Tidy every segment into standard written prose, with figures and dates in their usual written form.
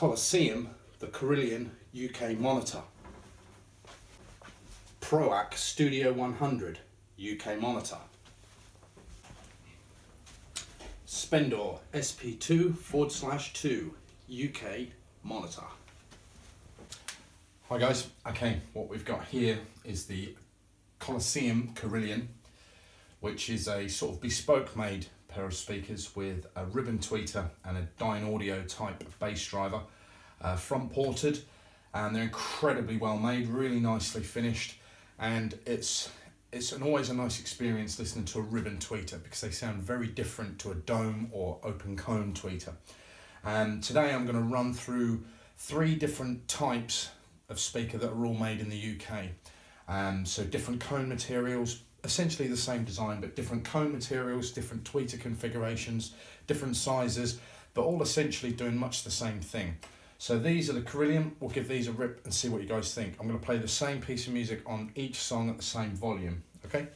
COLISEUM, the CARILLON UK monitor. ProAc Studio 100 UK monitor. Spendor SP2/2 UK monitor. Hi guys, okay, what we've got here is the COLISEUM CARILLON, which is a sort of bespoke made pair of speakers with a ribbon tweeter and a Dynaudio type bass driver, front ported, and they're incredibly well made, really nicely finished, and it's always a nice experience listening to a ribbon tweeter because they sound very different to a dome or open cone tweeter. And today I'm going to run through 3 different types of speaker that are all made in the UK. So different cone materials, essentially the same design, but different cone materials, different tweeter configurations, different sizes, but all essentially doing much the same thing. So these are the CARILLON. We'll give these a rip and see what you guys think. I'm going to play the same piece of music on each song at the same volume, okay?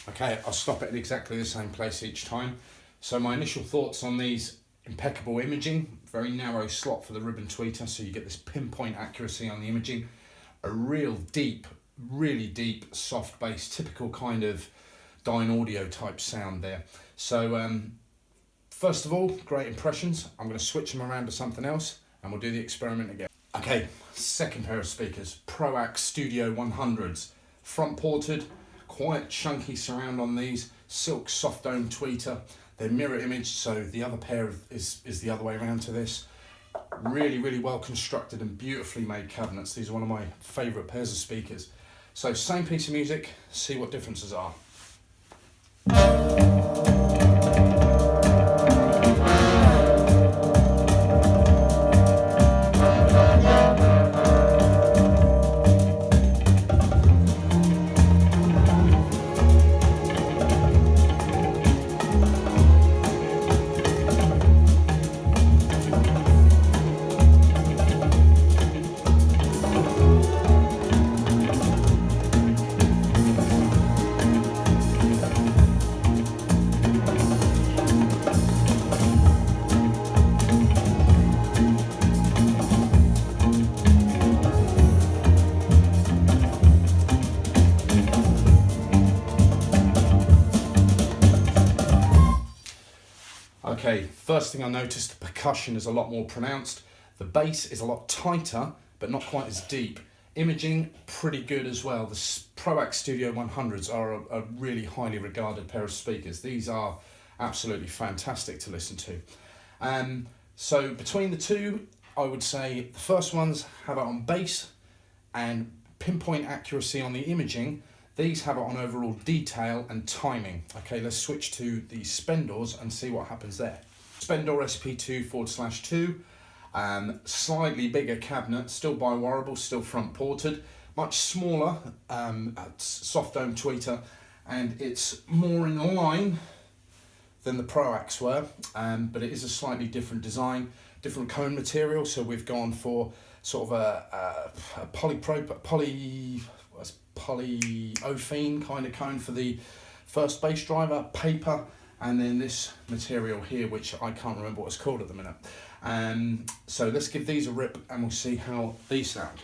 Okay, I'll stop it at exactly the same place each time. So my initial thoughts on these: impeccable imaging, very narrow slot for the ribbon tweeter, so you get this pinpoint accuracy on the imaging, a real deep, really deep, soft bass, typical kind of Dynaudio type sound there. So first of all, great impressions. I'm going to switch them around to something else and we'll do the experiment again. Okay, second pair of speakers, ProAc Studio 100s, front ported, quite chunky surround on these, silk soft dome tweeter. They're mirror image, so the other pair is the other way around to this. Really, really well constructed and beautifully made cabinets. These are one of my favourite pairs of speakers. So same piece of music, see what differences are. Okay, first thing I noticed, the percussion is a lot more pronounced. The bass is a lot tighter, but not quite as deep. Imaging, pretty good as well. The ProAc Studio 100s are a really highly regarded pair of speakers. These are absolutely fantastic to listen to. So between the two, I would say the first ones have it on bass and pinpoint accuracy on the imaging. These have it on overall detail and timing. Okay, let's switch to the Spendors and see what happens there. Spendor SP2/2, slightly bigger cabinet, still bi-warable, still front ported, much smaller, soft dome tweeter, and it's more in line than the ProAcs were, but it is a slightly different design, different cone material. So we've gone for sort of a polyolefin kind of cone for the first bass driver, paper, and then this material here, which I can't remember what it's called at the minute. So let's give these a rip and we'll see how these sound.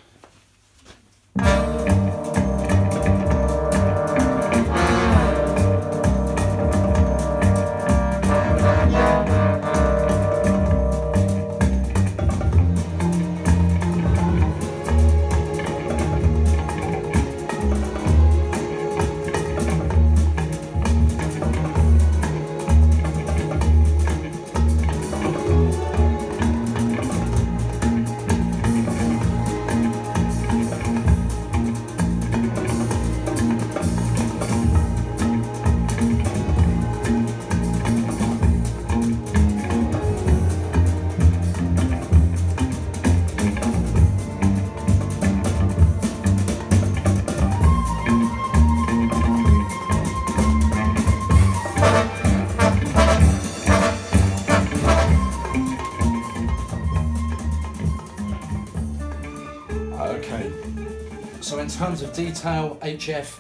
terms of detail, HF,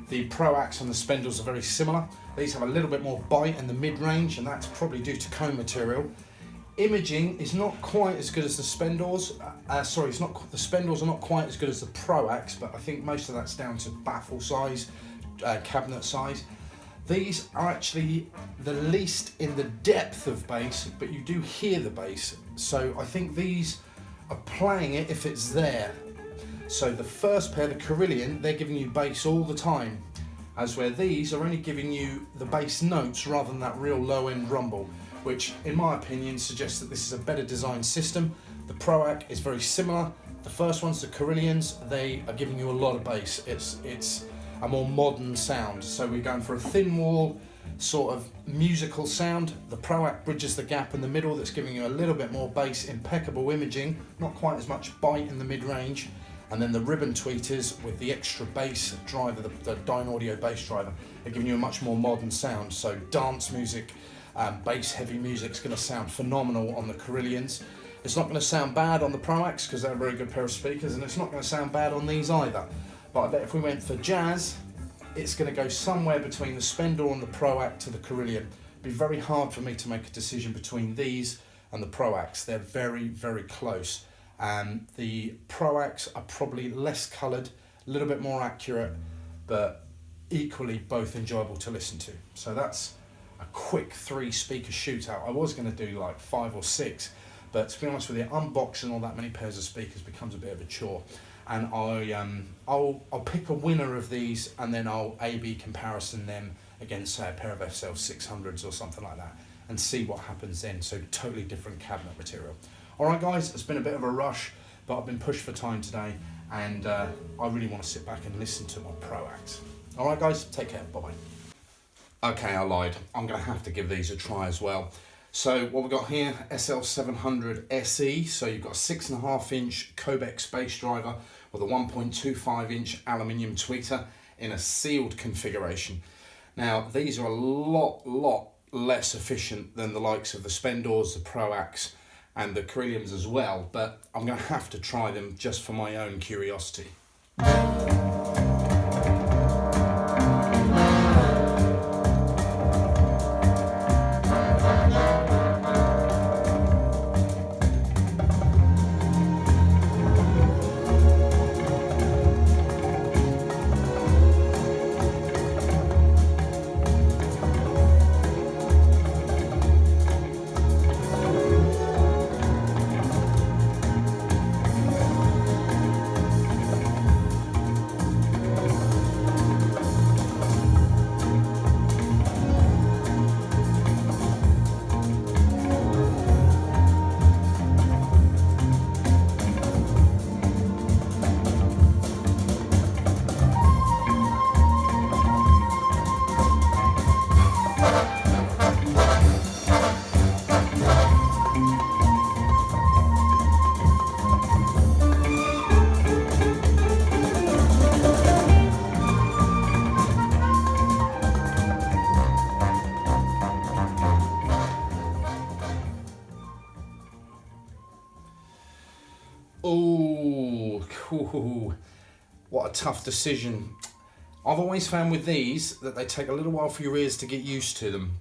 the ProAcs and the Spendors are very similar. These have a little bit more bite in the mid-range, and that's probably due to cone material. Imaging is not quite as good as the Spendors. The Spendors are not quite as good as the ProAcs, but I think most of that's down to baffle size, cabinet size. These are actually the least in the depth of bass, but you do hear the bass. So I think these are playing it if it's there. So the first pair, the CARILLON, they're giving you bass all the time, as where these are only giving you the bass notes rather than that real low end rumble, which in my opinion suggests that this is a better designed system. The ProAc is very similar. The first ones, the CARILLONs, they are giving you a lot of bass. It's a more modern sound. So we're going for a thin wall, sort of musical sound. The ProAc bridges the gap in the middle, that's giving you a little bit more bass, impeccable imaging, not quite as much bite in the mid-range. And then the ribbon tweeters with the extra bass driver, the Dynaudio bass driver, are giving you a much more modern sound. So dance music, bass heavy music is going to sound phenomenal on the CARILLONs. It's not going to sound bad on the ProAcs because they're a very good pair of speakers, and it's not going to sound bad on these either. But I bet if we went for jazz, it's going to go somewhere between the Spendor and the ProAc to the CARILLON. It'd be very hard for me to make a decision between these and the ProAcs. They're very, very close. The ProAcs are probably less coloured, a little bit more accurate, but equally both enjoyable to listen to. So that's a quick 3 speaker shootout. I was going to do like 5 or 6, but to be honest with you, unboxing all that many pairs of speakers becomes a bit of a chore. And I'll pick a winner of these, and then I'll A/B comparison them against, say, a pair of SL600s or something like that, and see what happens then. So totally different cabinet material. All right, guys, it's been a bit of a rush, but I've been pushed for time today, and I really want to sit back and listen to my ProAcs. All right, guys, take care. Bye-bye. Okay, I lied. I'm going to have to give these a try as well. So what we've got here, Celestion Sl700se. So you've got a 6.5-inch Kobex bass driver with a 1.25-inch aluminium tweeter in a sealed configuration. Now, these are a lot less efficient than the likes of the Spendors, the ProAcs, and the CARILLONs as well, but I'm going to have to try them just for my own curiosity. Oh, what a tough decision. I've always found with these that they take a little while for your ears to get used to them.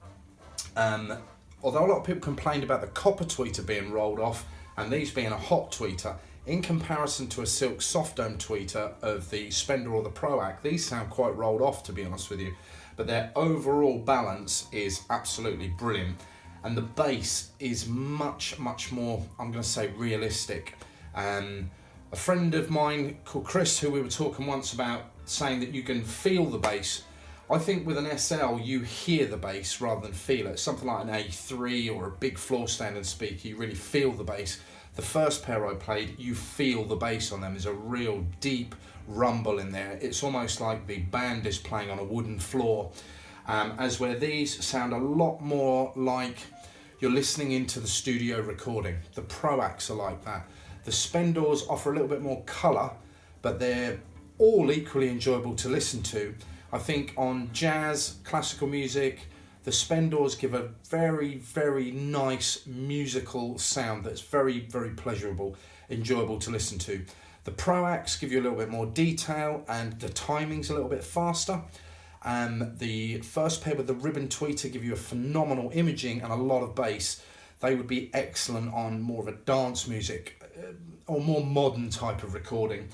Although a lot of people complained about the copper tweeter being rolled off and these being a hot tweeter, in comparison to a silk soft dome tweeter of the Spendor or the ProAc, these sound quite rolled off, to be honest with you. But their overall balance is absolutely brilliant. And the bass is much more, I'm going to say, realistic. A friend of mine called Chris, who we were talking once about, saying that you can feel the bass. I think with an SL you hear the bass rather than feel it. Something like an A3 or a big floor standard speaker, you really feel the bass. The first pair I played, you feel the bass on them. There's a real deep rumble in there. It's almost like the band is playing on a wooden floor. As where these sound a lot more like you're listening into the studio recording. The ProAcs are like that. The Spendors offer a little bit more colour, but they're all equally enjoyable to listen to. I think on jazz, classical music, the Spendors give a very nice musical sound that's very pleasurable, enjoyable to listen to. The ProAcs give you a little bit more detail and the timing's a little bit faster. The first pair with the ribbon tweeter give you a phenomenal imaging and a lot of bass. They would be excellent on more of a dance music or more modern type of recording.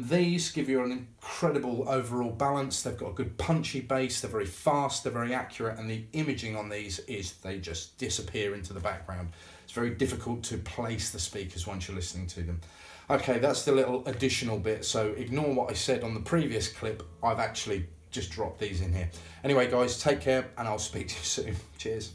These give you an incredible overall balance. They've got a good punchy bass, they're very fast, they're very accurate, and the imaging on these is they just disappear into the background. It's very difficult to place the speakers once you're listening to them. Okay, that's the little additional bit, so ignore what I said on the previous clip. I've actually just dropped these in here. Anyway guys, take care and I'll speak to you soon. Cheers.